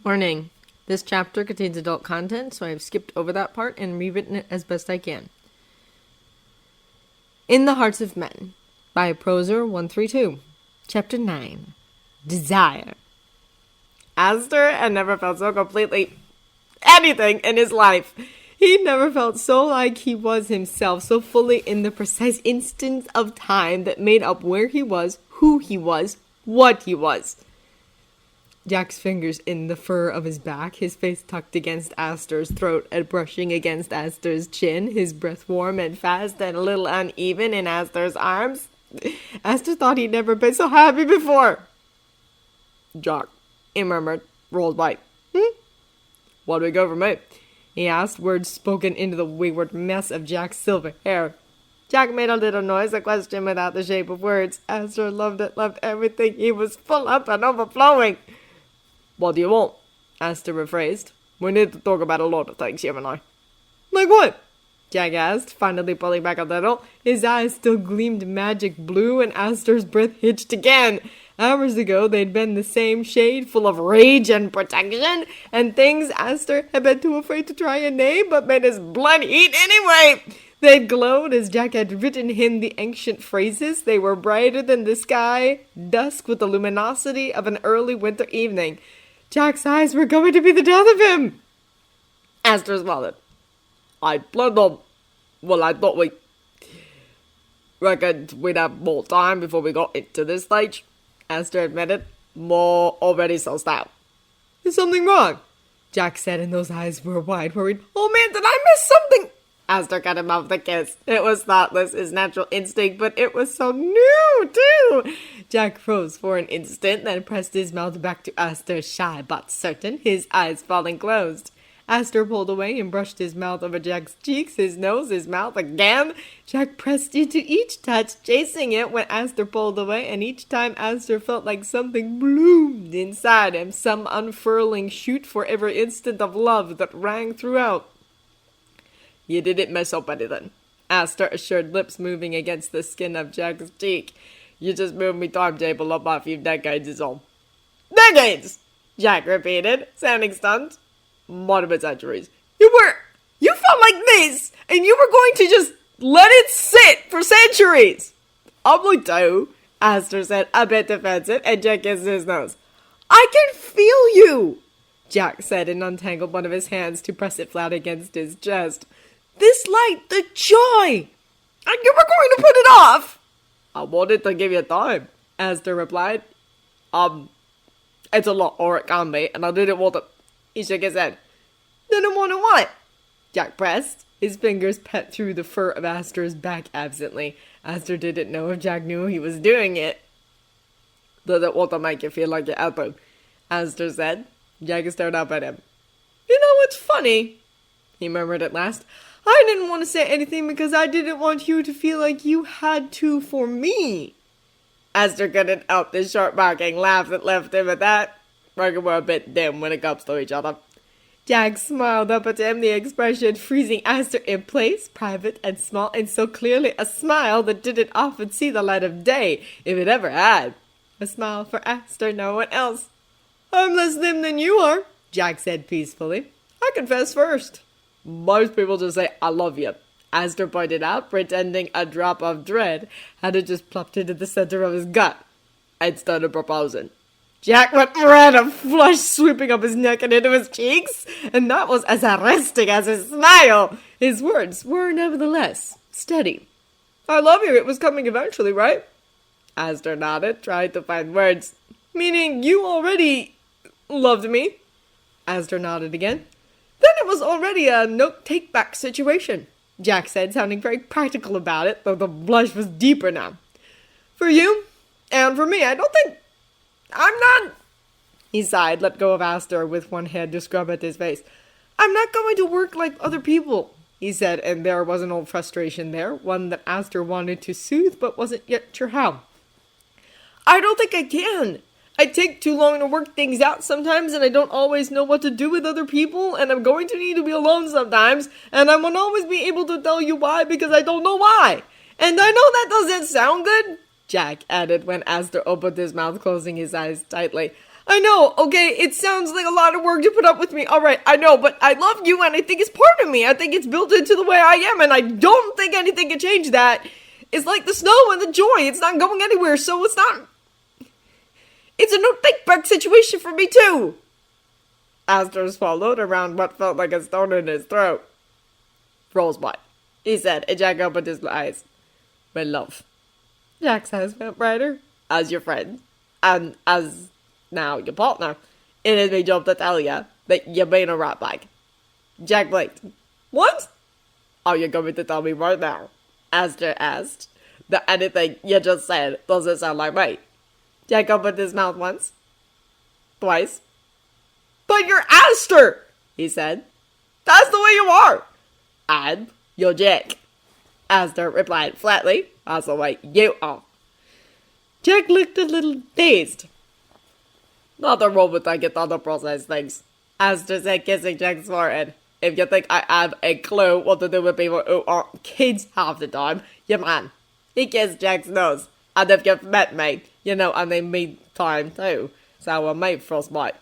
Warning. This chapter contains adult content, so I have skipped over that part and rewritten it as best I can. In the Hearts of Men by Proser132. Chapter 9. Desire. Astor had never felt so completely anything in his life. He never felt so like he was himself, so fully in the precise instant of time that made up where he was, who he was, what he was. Jack's fingers in the fur of his back, his face tucked against Astor's throat and brushing against Astor's chin, his breath warm and fast and a little uneven in Astor's arms. Astor thought he'd never been so happy before. "Jack," he murmured, rolled white. "What do we go for me?" he asked, words spoken into the wayward mess of Jack's silver hair. Jack made a little noise, a question without the shape of words. Astor loved it, loved everything. He was full up and overflowing. "What do you want?" Astor rephrased. "We need to talk about a lot of things, you and I." "Like what?" Jack asked, finally pulling back a little. His eyes still gleamed magic blue, and Astor's breath hitched again. Hours ago, they'd been the same shade, full of rage and protection, and things Astor had been too afraid to try and name, but made his blood heat anyway. They'd glowed as Jack had written him the ancient phrases. They were brighter than the sky, dusk with the luminosity of an early winter evening. Jack's eyes were going to be the death of him. Astor swallowed. "I planned on... Well, I thought we... reckoned we'd have more time before we got into this stage," Astor admitted. "More already so stout." "Is something wrong?" Jack said, and those eyes were wide, worried. "Oh man, did I miss something?" Astor cut him off with a kiss. It was thoughtless, his natural instinct, but it was so new, too. Jack froze for an instant, then pressed his mouth back to Astor, shy but certain, his eyes falling closed. Astor pulled away and brushed his mouth over Jack's cheeks, his nose, his mouth again. Jack pressed into each touch, chasing it when Astor pulled away, and each time Astor felt like something bloomed inside him, some unfurling shoot for every instant of love that rang throughout. "You didn't mess up anything," Astor assured, lips moving against the skin of Jack's cheek. "You just moved me timetable up by a few decades is all." "Decades!" Jack repeated, sounding stunned. "Might have been centuries." You felt like this, and you were going to just let it sit for centuries." "Probably do," Astor said, a bit defensive, and Jack kissed his nose. "I can feel you," Jack said, and untangled one of his hands to press it flat against his chest. "This light, the joy! And you were going to put it off!" "I wanted to give you time," Astor replied. It's a lot, or it can be, and I didn't want to..." He shook his head. "Didn't want to what?" Jack pressed. His fingers pet through the fur of Astor's back absently. Astor didn't know if Jack knew he was doing it. "Didn't want to make you feel like you're out there," Astor said. Jack stared up at him. "You know what's funny?" he murmured at last. "I didn't want to say anything because I didn't want you to feel like you had to for me." Astor couldn't help the short barking laugh that left him at that. "Reckon we're a bit dim when it comes to each other." Jack smiled up at him, the expression freezing Astor in place, private and small, and so clearly a smile that didn't often see the light of day, if it ever had. A smile for Astor, no one else. "I'm less dim than you are," Jack said peacefully. "I confess first." "Most people just say, 'I love you,'" Astor pointed out, pretending a drop of dread had just plopped into the center of his gut, "instead of proposing." Jack went red, a flush sweeping up his neck and into his cheeks, and that was as arresting as his smile. His words were nevertheless steady. "I love you, it was coming eventually, right?" Astor nodded, trying to find words. "Meaning you already loved me?" Astor nodded again. "Then it was already a no-take-back situation," Jack said, sounding very practical about it, though the blush was deeper now. "For you, and for me, I don't think... I'm not..." He sighed, let go of Astor with one hand to scrub at his face. "I'm not going to work like other people," he said, and there was an old frustration there, one that Astor wanted to soothe but wasn't yet sure how. "I don't think I can. I take too long to work things out sometimes, and I don't always know what to do with other people, and I'm going to need to be alone sometimes, and I won't always be able to tell you why because I don't know why. And I know that doesn't sound good," Jack added when Astor opened his mouth, closing his eyes tightly. I know, okay, it sounds like a lot of work to put up with me. Alright, I know, but I love you and I think it's part of me. I think it's built into the way I am and I don't think anything can change that. It's like the snow and the joy. It's not going anywhere, so it's not... It's a no-think-back situation for me, too. Aster swallowed around what felt like a stone in his throat. Rosebud, he said, and Jack opened his eyes. My love. Jack's eyes went brighter. As your friend, and as now your partner, it is my job to tell you that you're being a rat bag. Jack blinked. What? Are you going to tell me right now? Aster asked. That anything you just said doesn't sound like me. Jack opened his mouth once. Twice. But you're Aster, he said. That's the way you are. And you're Jack. Aster replied flatly. That's the way you are. Jack looked a little dazed. Nothing wrong with thinking thought process things. Aster said, kissing Jack's forehead. If you think I have a clue what to do with people who aren't kids half the time, you're man. He kissed Jack's nose. And if you've met me, you know I need me time too. So I made frostbite.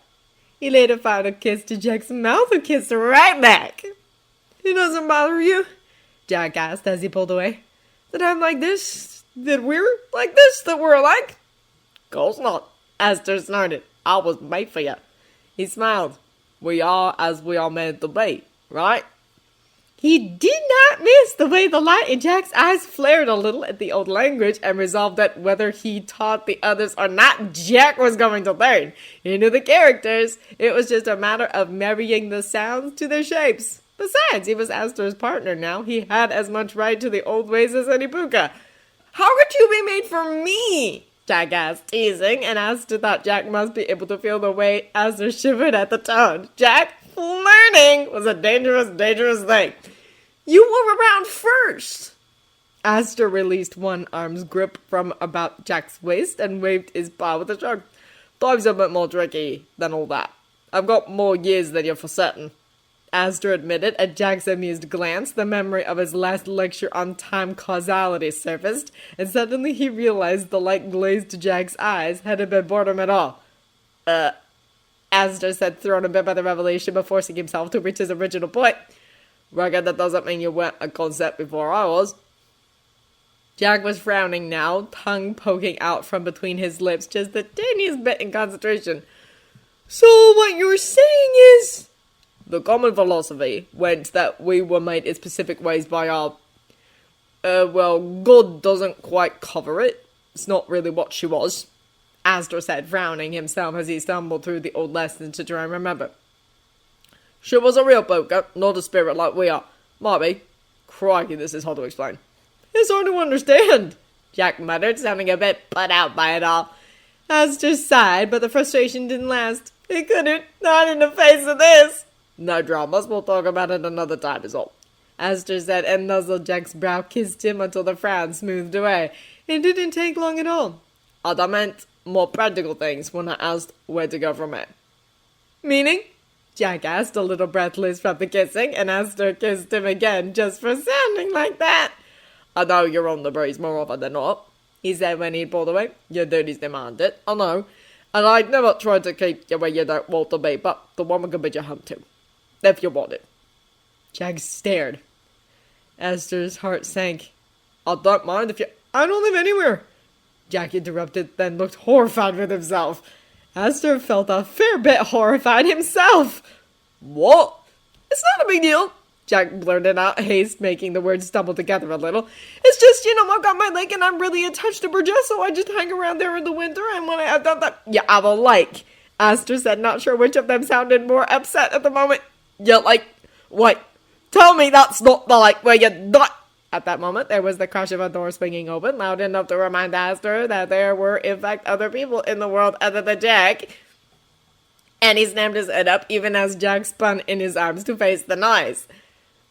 He later found a kiss to Jack's mouth and kissed her right back. It doesn't bother you? Jack asked as he pulled away. That I'm like this? That we're like this? That we're alike? Of course not. Aster snorted. I was made for you. He smiled. We are as we are meant to be, right? He did not miss the way the light in Jack's eyes flared a little at the old language and resolved that whether he taught the others or not, Jack was going to learn. He knew the characters. It was just a matter of marrying the sounds to their shapes. Besides, he was Aster's partner now. He had as much right to the old ways as any puka. How could you be made for me? Jack asked, teasing, and Aster thought Jack must be able to feel the way Aster shivered at the tone. Jack, flirting was a dangerous, dangerous thing. You were around first. Aster released one arm's grip from about Jack's waist and waved his paw with a shrug. Time's a bit more tricky than all that. I've got more years than you for certain. Aster admitted at Jack's amused glance. The memory of his last lecture on time causality surfaced, and suddenly he realized the light glazed Jack's eyes hadn't been boredom at all. Aster said, thrown a bit by the revelation, but forcing himself to reach his original point. Reckon that doesn't mean you weren't a concept before I was. Jack was frowning now, tongue poking out from between his lips, just the tiniest bit in concentration. So what you're saying is... The common philosophy went that we were made in specific ways by our... well, God doesn't quite cover it. It's not really what she was. Aster said, frowning himself as he stumbled through the old lessons to try and remember. She was a real poker, not a spirit like we are. Might be. Crikey, this is hard to explain. It's hard to understand, Jack muttered, sounding a bit put out by it all. Aster sighed, but the frustration didn't last. He couldn't, not in the face of this. No dramas, we'll talk about it another time is all. Aster said and nuzzled Jack's brow, kissed him until the frown smoothed away. It didn't take long at all. I meant more practical things when I asked where to go from it. Meaning? Jack asked, a little breathless from the kissing, and Aster kissed him again just for sounding like that. I know you're on the breeze more often than not, he said when he pulled away. Your duties demand it, I know. And I'd never try to keep you where you don't want to be, but the woman can be your home too. If you want it. Jack stared. Aster's heart sank. I don't mind if you... I don't live anywhere. Jack interrupted, then looked horrified with himself. Aster felt a fair bit horrified himself. What? It's not a big deal. Jack blurted out, haste making the words stumble together a little. It's just, I've got my lake and I'm really attached to Burgess, so I just hang around there in the winter, and when I have done that... Yeah, I have a lake, Aster said, not sure which of them sounded more upset at the moment. Yeah, wait, tell me that's not the lake where you're not... At that moment, there was the crash of a door swinging open, loud enough to remind Aster that there were, in fact, other people in the world other than Jack. And he snapped his head up, even as Jack spun in his arms to face the noise.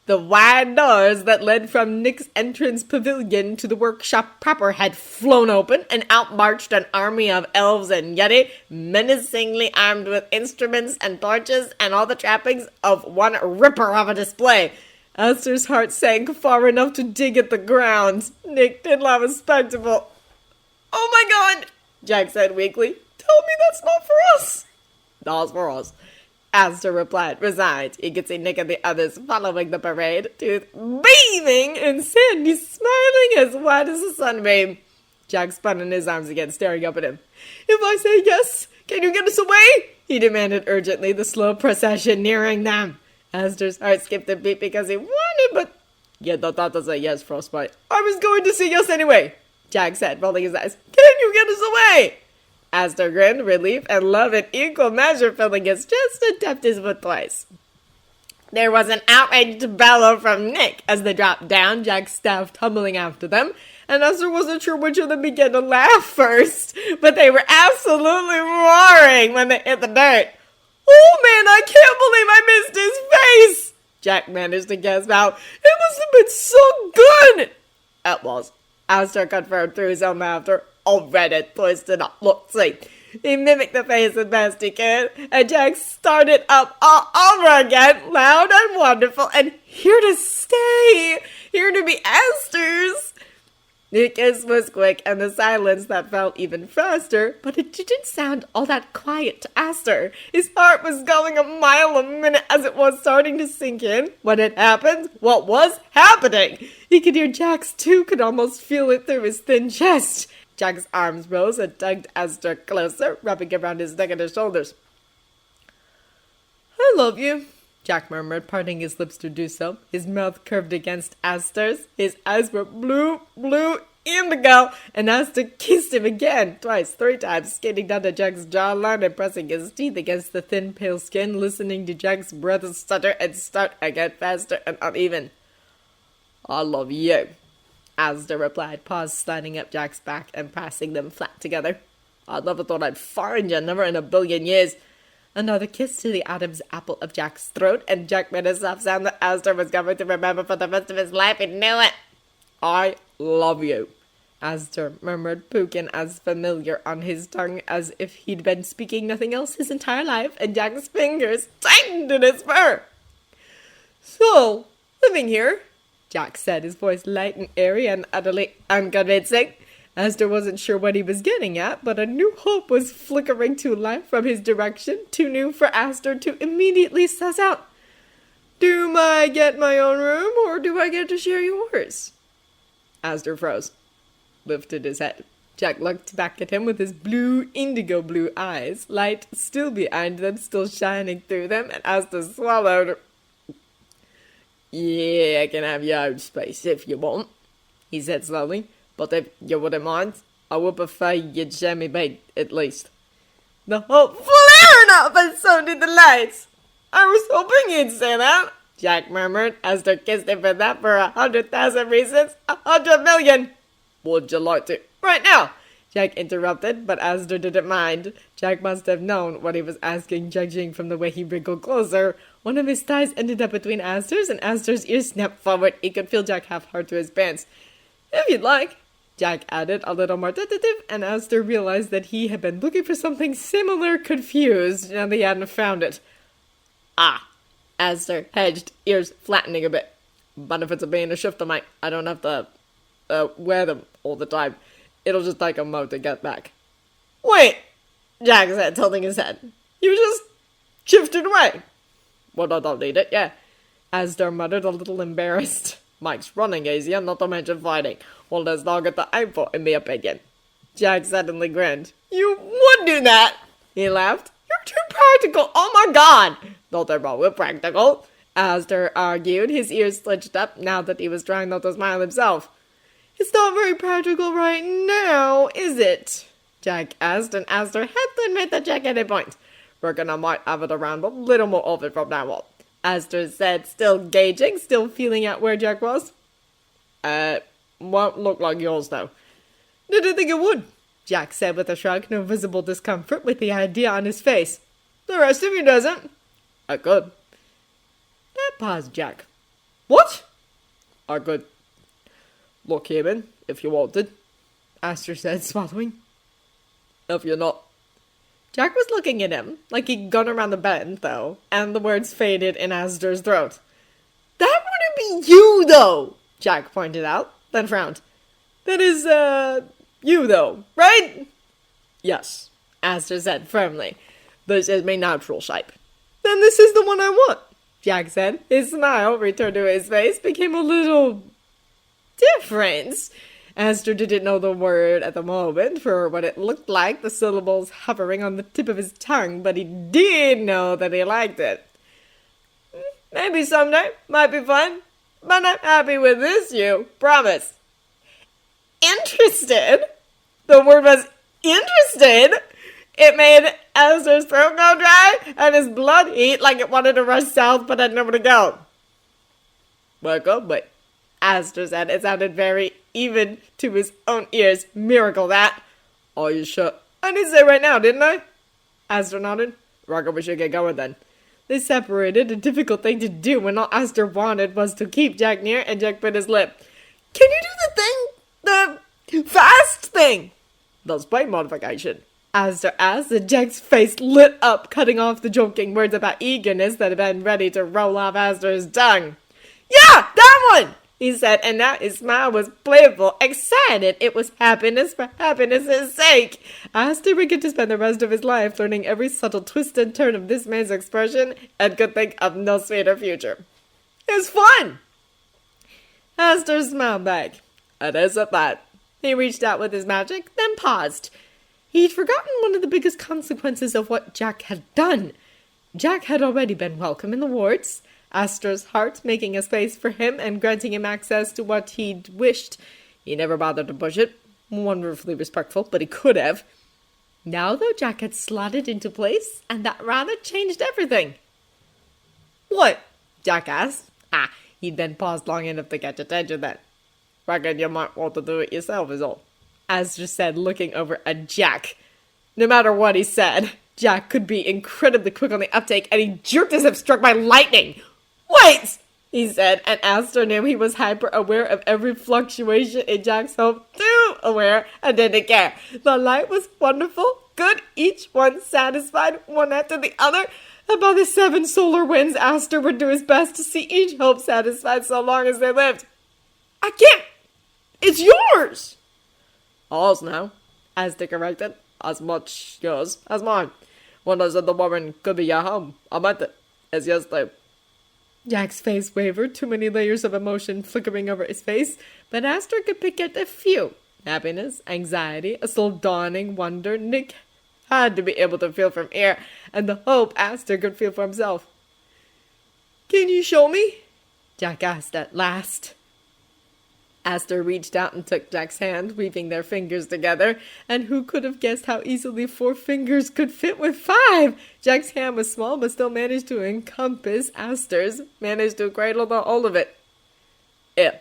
The wide doors that led from Nick's entrance pavilion to the workshop proper had flown open, and out marched an army of elves and yeti, menacingly armed with instruments and torches and all the trappings of one ripper of a display. Aster's heart sank far enough to dig at the ground. Nick did love a spectacle. Oh my God, Jack said weakly. Tell me that's not for us. That's for us. Astor replied, resigned. He could see Nick and the others following the parade, Tooth beaming and Sandy smiling as white as a sunbeam. Jack spun in his arms again, staring up at him. If I say yes, can you get us away? He demanded urgently, the slow procession nearing them. Astor's heart skipped a beat because he wanted, but yeah, that does say yes, Frostbite. I was going to say yes anyway, Jack said, rolling his eyes. Can you get us away? Astor grinned, relief and love in equal measure, filling his chest and tapped his foot twice. There was an outraged bellow from Nick as they dropped down, Jack's staff tumbling after them, and Astor wasn't sure which of them began to laugh first, but they were absolutely roaring when they hit the dirt. Oh man, I can't believe I missed his face! Jack managed to gasp out. It must have been so good! It was. Astor confirmed through his own laughter. Already twisted up. Look, see. He mimicked the face as best he could, and Jack started up all over again, loud and wonderful, and here to stay, here to be Astor's. The kiss was quick, and the silence that felt even faster, but it didn't sound all that quiet to Astor. His heart was going a mile a minute as it was starting to sink in. What had happened? What was happening? He could hear Jack's too, could almost feel it through his thin chest. Jack's arms rose and tugged Astor closer, wrapping around his neck and his shoulders. I love you, Jack murmured, parting his lips to do so. His mouth curved against Astor's. His eyes were blue indigo, and Astor kissed him again, twice, 3 times, skating down to Jack's jawline and pressing his teeth against the thin, pale skin, listening to Jack's breath stutter and start again, faster and uneven. I love you, Astor replied, paws sliding up Jack's back and pressing them flat together. I never thought I'd find you, never in a billion years. Another kiss to the Adam's apple of Jack's throat, and Jack made a soft sound that Astor was going to remember for the rest of his life. He knew it. I love you, Astor murmured, Pukin as familiar on his tongue as if he'd been speaking nothing else his entire life, and Jack's fingers tightened in his fur. So, living here, Jack said, his voice light and airy and utterly unconvincing. Astor wasn't sure what he was getting at, but a new hope was flickering to life from his direction, too new for Astor to immediately suss out. Do I get my own room, or do I get to share yours? Astor froze, lifted his head. Jack looked back at him with his indigo blue eyes, light still behind them, still shining through them, and Astor swallowed. Yeah, I can have your own space if you want, he said slowly. But if you wouldn't mind, I would prefer you'd share me bed, at least. The hope flared up, and so did the lights. I was hoping you'd say that, Jack murmured, Astor kissed him for that for 100,000 reasons, 100 million. Would you like to? Right now, Jack interrupted, but Astor didn't mind. Jack must have known what he was asking, judging from the way he wriggled closer. One of his thighs ended up between Astor's, and Astor's ears snapped forward. He could feel Jack half hard to his pants. If you'd like, Jack added, a little more tentative, and Astor realized that he had been looking for something similar, confused, and he hadn't found it. Ah, Astor hedged, ears flattening a bit. But if it's being a shifter, mate, I don't have to wear them all the time. It'll just take a mo to get back. Wait, Jack said, tilting his head. You just shifted away. Well, I don't need it, yeah. Astor muttered, a little embarrassed. Mike's running easier, not to mention fighting. Well, there's no good to aim for, in my opinion. Jack suddenly grinned. You would do that, he laughed. You're too practical, oh my god. Nothing wrong with practical, Astor argued, his ears sliced up now that he was trying not to smile himself. It's not very practical right now, is it? Jack asked, and Astor had to admit that Jack had a point. Reckon I might have it around a little more often from now on, Astor said, still gauging, still feeling out where Jack was. Won't look like yours, though. Didn't think it would, Jack said with a shrug, no visible discomfort with the idea on his face. The rest of you doesn't. I could. That paused Jack. What? I could look him in, if you wanted, Astor said, swallowing. If you're not. Jack was looking at him, like he'd gone around the bend, though, and the words faded in Astor's throat. That wouldn't be you, though, Jack pointed out, then frowned. That is, you, though, right? Yes, Aster said firmly. "This is my natural shape." "Then this is the one I want," Jack said. His smile returned to his face, became a little different. Aster didn't know the word at the moment for what it looked like, the syllables hovering on the tip of his tongue, but he did know that he liked it. "Maybe someday, might be fun, but I'm happy with this, you promise." Interested? The word was interested. It made Aster's throat go dry and his blood heat like it wanted to rush south but had nowhere to go. "Welcome, but," Aster said. It sounded very even to his own ears. Miracle that. "Are you sure?" "I did say right now, didn't I?" Aster nodded. "Reckon we should get going then." They separated, a difficult thing to do when all Aster wanted was to keep Jack near, and Jack bit his lip. "Can you do the thing? The fast thing?" "The speed modification?" Aster asked, and Jack's face lit up, cutting off the joking words about eagerness that had been ready to roll off Aster's tongue. "Yeah, that one!" he said, and now his smile was playful, excited. It was happiness for happiness' sake. Aster would get to spend the rest of his life learning every subtle twist and turn of this man's expression, and could think of no sweeter future. "It's fun!" Aster smiled back. "It is at that." He reached out with his magic, then paused. He'd forgotten one of the biggest consequences of what Jack had done. Jack had already been welcome in the wards, Aster's heart making a space for him and granting him access to what he'd wished. He never bothered to push it. Wonderfully respectful, but he could have. Now, though, Jack had slotted into place, and that rather changed everything. "What?" Jack asked. He'd been paused long enough to catch attention then. "Reckon you might want to do it yourself is all," Aster said, looking over at Jack. No matter what he said, Jack could be incredibly quick on the uptake, and he jerked as if struck by lightning. "Wait!" he said, and Aster knew he was hyper-aware of every fluctuation in Jack's hope, too aware, and didn't care. The light was wonderful, good, each one satisfied, one after the other. About the 7 solar winds, Aster would do his best to see each hope satisfied so long as they lived. "I can't! It's yours!" "Ours now," Aster corrected. "As much yours as mine. When I said the woman could be your home, I meant it. It's yours too." Jack's face wavered, too many layers of emotion flickering over his face, but Aster could pick at a few. Happiness, anxiety, a slow dawning wonder Nick had to be able to feel from here, and the hope Aster could feel for himself. "Can you show me?" Jack asked at last. Aster reached out and took Jack's hand, weaving their fingers together, and who could have guessed how easily 4 fingers could fit with 5? Jack's hand was small, but still managed to encompass Aster's, managed to cradle the whole of it. "Yeah,"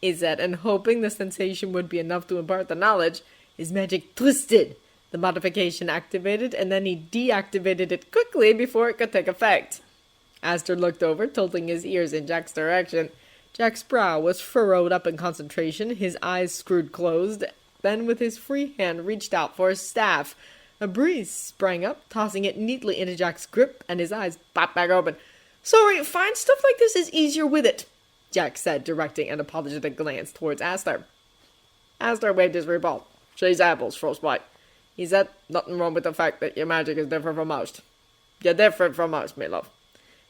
he said, and hoping the sensation would be enough to impart the knowledge, his magic twisted. The modification activated, and then he deactivated it quickly before it could take effect. Aster looked over, tilting his ears in Jack's direction. Jack's brow was furrowed up in concentration, his eyes screwed closed, then with his free hand reached out for his staff. A breeze sprang up, tossing it neatly into Jack's grip, and his eyes popped back open. "Sorry, fine stuff like this is easier with it," Jack said, directing an apologetic glance towards Aster. Aster waved his rebuttal. "She's apples, frostbite," he said. "Nothing wrong with the fact that your magic is different from most. You're different from most, me love."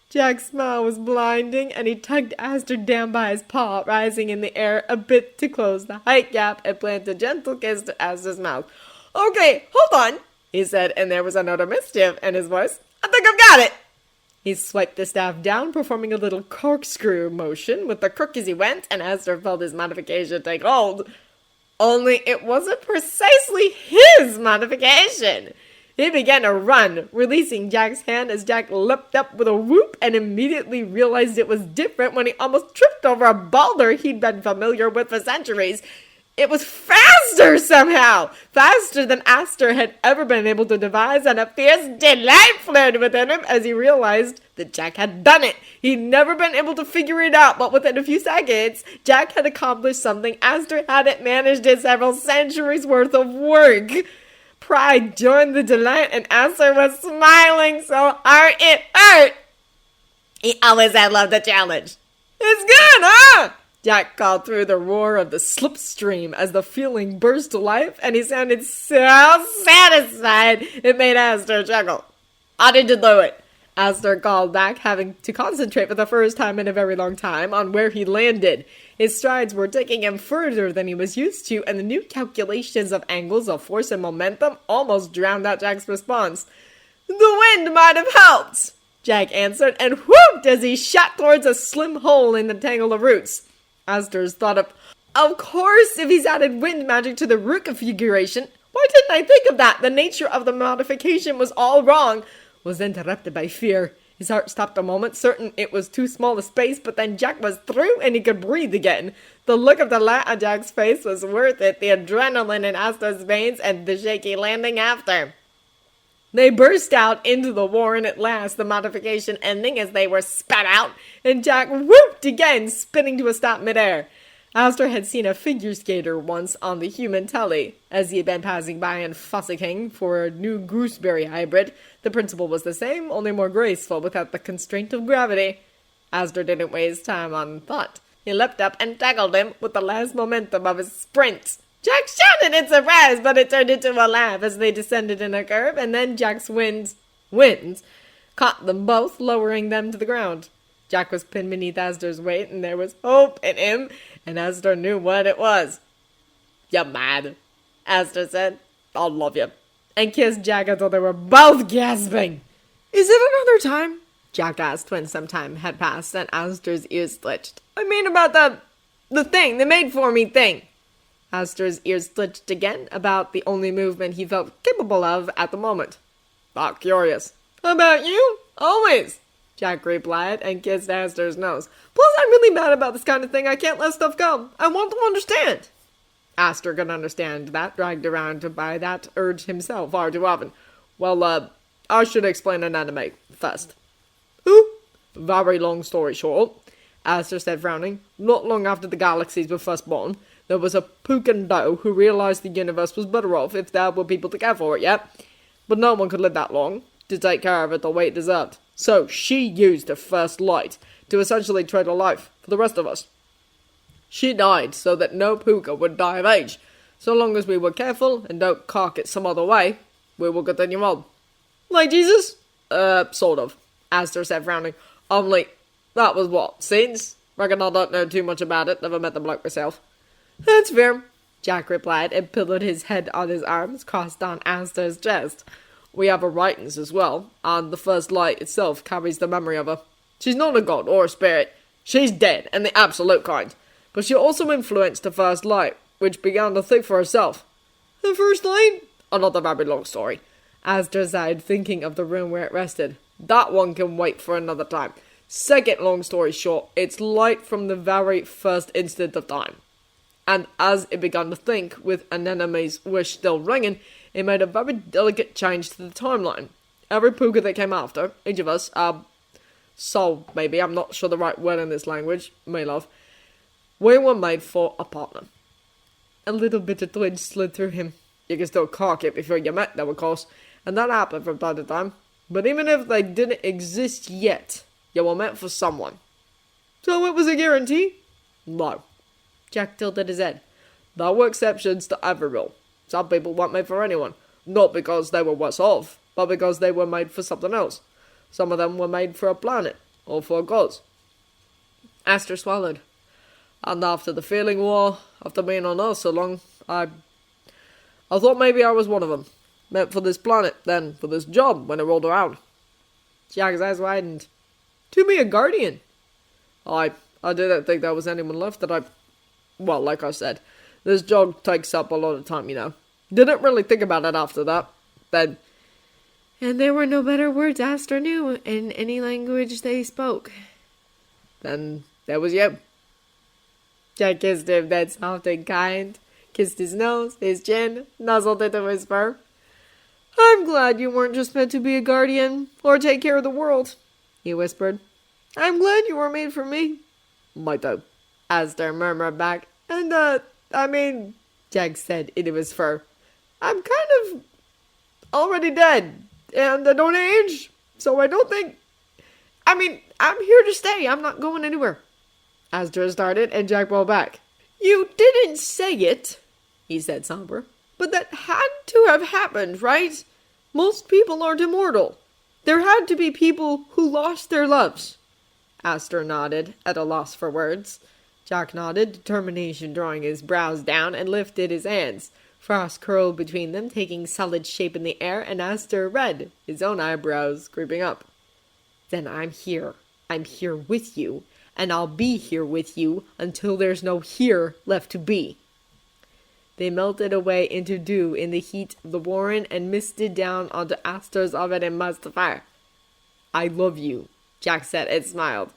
Jack's smile was blinding, and he tugged Aster down by his paw, rising in the air a bit to close the height gap and planted a gentle kiss to Aster's mouth. "Okay, hold on," he said, and there was a note of mischief in his voice. "I think I've got it." He swiped the staff down, performing a little corkscrew motion with the crook as he went, and Aster felt his modification take hold. Only it wasn't precisely his modification. He began to run, releasing Jack's hand as Jack leapt up with a whoop and immediately realized it was different when he almost tripped over a boulder he'd been familiar with for centuries. It was faster somehow, faster than Aster had ever been able to devise, and a fierce delight flared within him as he realized that Jack had done it. He'd never been able to figure it out, but within a few seconds, Jack had accomplished something Aster hadn't managed in several centuries worth of work. Pride joined the delight, and Aster was smiling so hard it hurt. He always had loved a challenge. "It's good, huh?" Jack called through the roar of the slipstream as the feeling burst to life, and he sounded so satisfied it made Aster chuckle. "How did you do it?" Aster called back, having to concentrate for the first time in a very long time on where he landed. His strides were taking him further than he was used to, and the new calculations of angles of force and momentum almost drowned out Jack's response. "The wind might have helped," Jack answered, and whooped as he shot towards a slim hole in the tangle of roots. Aster's thought of course, if he's added wind magic to the root configuration, why didn't I think of that? The nature of the modification was all wrong, was interrupted by fear. His heart stopped a moment, certain it was too small a space, but then Jack was through and he could breathe again. The look of delight on Jack's face was worth it, the adrenaline in Aster's veins, and the shaky landing after. They burst out into the warren at last, the modification ending as they were spat out, and Jack whooped again, spinning to a stop midair. Aster had seen a figure skater once on the human telly, as he had been passing by and fossicking for a new gooseberry hybrid. The principle was the same, only more graceful, without the constraint of gravity. Aster didn't waste time on thought. He leapt up and tackled him with the last momentum of his sprint. Jack shouted in surprise, but it turned into a laugh as they descended in a curve, and then Jack's winds caught them both, lowering them to the ground. Jack was pinned beneath Aster's weight, and there was hope in him, and Aster knew what it was. "You're mad," Aster said. "I'll love you," and kissed Jack until they were both gasping. "Is it another time?" Jack asked when some time had passed, and Aster's ears twitched. "I mean about the thing, the made-for-me thing." Aster's ears twitched again, about the only movement he felt capable of at the moment. "Not curious." "About you? Always," Jack replied, and kissed Aster's nose. "Plus, I'm really mad about this kind of thing. I can't let stuff go. I want to understand." Aster could understand that, dragged around by that urge himself far too often. "Well, I should explain anatomy first." "Who?" "Very long story short," Aster said, frowning. "Not long after the galaxies were first born, there was a Pukando who realized the universe was better off if there were people to care for it, yeah? But no one could live that long to take care of it the way it deserved. So she used the first light to essentially trade her life for the rest of us. She died so that no Puka would die of age. So long as we were careful and don't cark it some other way, we will continue on." "Like Jesus?" Sort of," Aster said, frowning. "Only, that was what, since? Reckon I don't know too much about it, never met the bloke myself." "That's fair," Jack replied, and pillowed his head on his arms, crossed on Aster's chest. "We have her writings as well, and the first light itself carries the memory of her. She's not a god or a spirit. She's dead, and the absolute kind. But she also influenced the first light, which began to think for herself." "The first light?" "Another very long story," Aster sighed, thinking of the room where it rested. "That one can wait for another time. Second long story short, it's light from the very first instant of time. And as it began to think, with Anemone's wish still ringing, it made a very delicate change to the timeline. Every Puka that came after, each of us, soul, maybe, I'm not sure the right word in this language, my love, we were made for a partner." A little bit of twinge slid through him. "You can still cark it before you met them, of course, and that happened from time to time. But even if they didn't exist yet, you were meant for someone." "So it was a guarantee?" "No." Jack tilted his head. "There were exceptions to every rule. Some people weren't made for anyone, not because they were worse off, but because they were made for something else. Some of them were made for a planet, or for a cause." Aster swallowed. "And after the feeling war, after being on Earth so long, I thought maybe I was one of them. Meant for this planet, then for this job when it rolled around." Jack's eyes widened. "To be a guardian?" I didn't think there was anyone left that well, like I said, this job takes up a lot of time, you know. Didn't really think about it after that. Then..." And there were no better words Aster knew in any language they spoke. "Then there was you." Jack kissed him, then soft and kind, kissed his nose, his chin, nuzzled into his fur. "I'm glad you weren't just meant to be a guardian, or take care of the world," he whispered. "I'm glad you were made for me." "My too," Aster murmured back. "And, I mean," Jack said into his fur, "I'm kind of already dead, and I don't age, so I don't think... I mean, I'm here to stay. I'm not going anywhere." Astor started, and Jack rolled back. You didn't say it, he said somber. But that had to have happened, right? Most people aren't immortal. There had to be people who lost their loves. Astor nodded, at a loss for words. Jack nodded, determination drawing his brows down, and lifted his hands. Frost curled between them, taking solid shape in the air, and Astor read, his own eyebrows creeping up. Then I'm here. I'm here with you, and I'll be here with you until there's no here left to be. They melted away into dew in the heat of the warren and misted down onto Astor's already mussed fire. I love you, Jack said and smiled.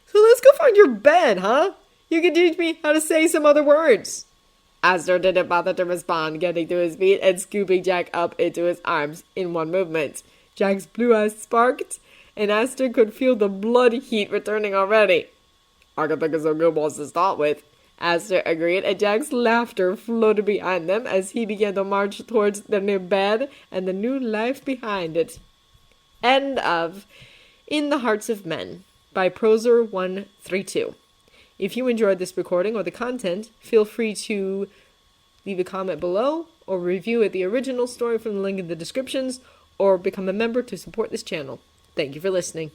So let's go find your bed, huh? You can teach me how to say some other words. Astor didn't bother to respond, getting to his feet and scooping Jack up into his arms in one movement. Jack's blue eyes sparked, and Astor could feel the blood heat returning already. I can think of some good ones to start with, Astor agreed, and Jack's laughter floated behind them as he began to march towards the new bed and the new life behind it. End of In the Hearts of Men by Proser132. If you enjoyed this recording or the content, feel free to leave a comment below or review the original story from the link in the descriptions or become a member to support this channel. Thank you for listening.